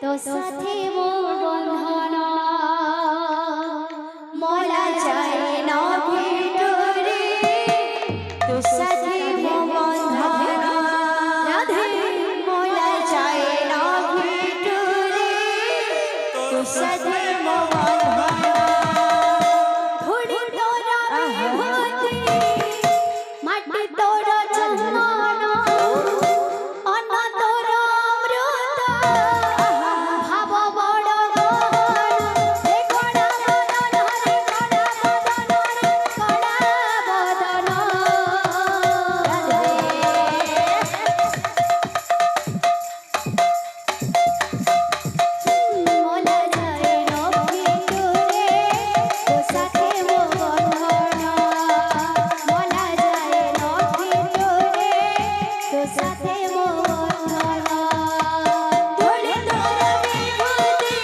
তো সাথে মোর বন্ধন মোলা যায় না ভিতরে তো সাথে মোর বন্ধন রাধে মোলা যায় না ভিতরে তো সাথে মোর বন্ধন ধরি তোরা বিভূতি মাটি তোরা চন্দন অন্ন তোরা অমৃত ভাব বড় গহন হে কড়া বদন হে কড়া বদন হে কড়া বদন মোলা যায় রবি তুরে তো সাথে মো বন্ধন মোলা যায় রবি তুরে তো সাথে মো বন্ধন ধরে তোরা বিভূতি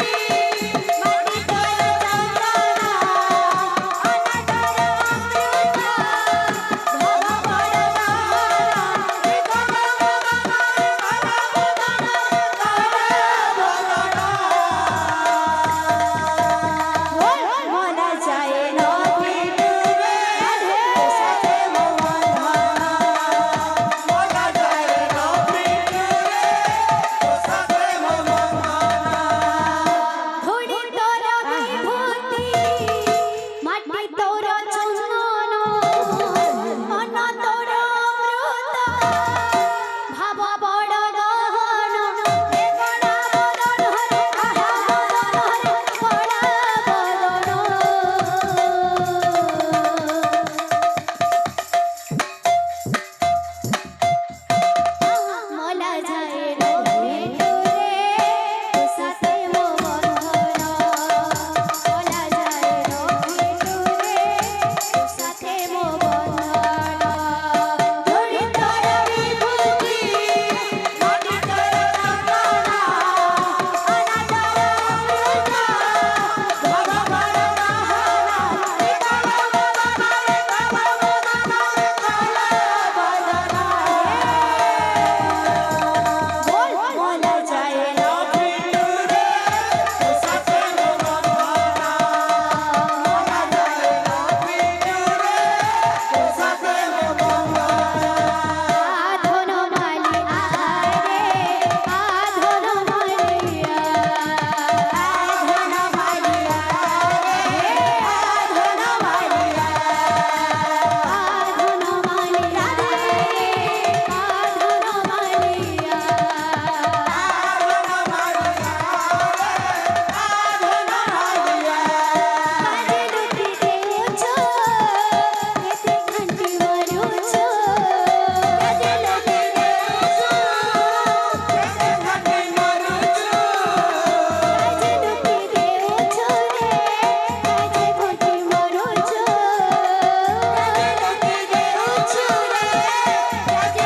মাটি তোরা চন্দন অন্ন তোরা অমৃত ভাব বড় গহন হে কড়া বদন হে কড়া বদন মোলা যায় রবি তুরে তো সাথে মো বন্ধন মোলা যায় রবি তুরে তো সাথে মো বন্ধন ধরি তোরা বিভূতি মাটি তোরা চন্দন অন্ন তোরা অমৃত ভাব বড় গহন হে কড়া বদন হে কড়া বদন হে কড়া বদন মোলা যায় রবি তুরে তো সাথে মো বন্ধন মোলা যায় রবি তুরে তো সাথে মো বন্ধন ধরি তোরা বিভূতি মাটি তোরা চন্দন অন্ন তোরা অমৃত ভাব বড় গহন হে কড়া বদন হে কড়া বদন হে কড়া বদন মোলা যায় রবি তুরে তো সাথে মো বন্ধন মোলা যায় রবি তুরে তো সাথে মো বন্ধন আধন মালি আরে আধন মালিয়া আধন মালিয়া রে আধন মালিয়া আধন মালি রাধে আধন মালিয়া আধন মালিয়া রে আধন মালিয়া কাজে লুটি দেউছো কেতে ঘন্টি মারুছো কাজে লুটি দেউছো কেতে ঘাটে মরুচু কাজে লুটি দেউছো রে কাজে ঘন্টি মারুছো কেতে লুটি দেউচু রে কেতে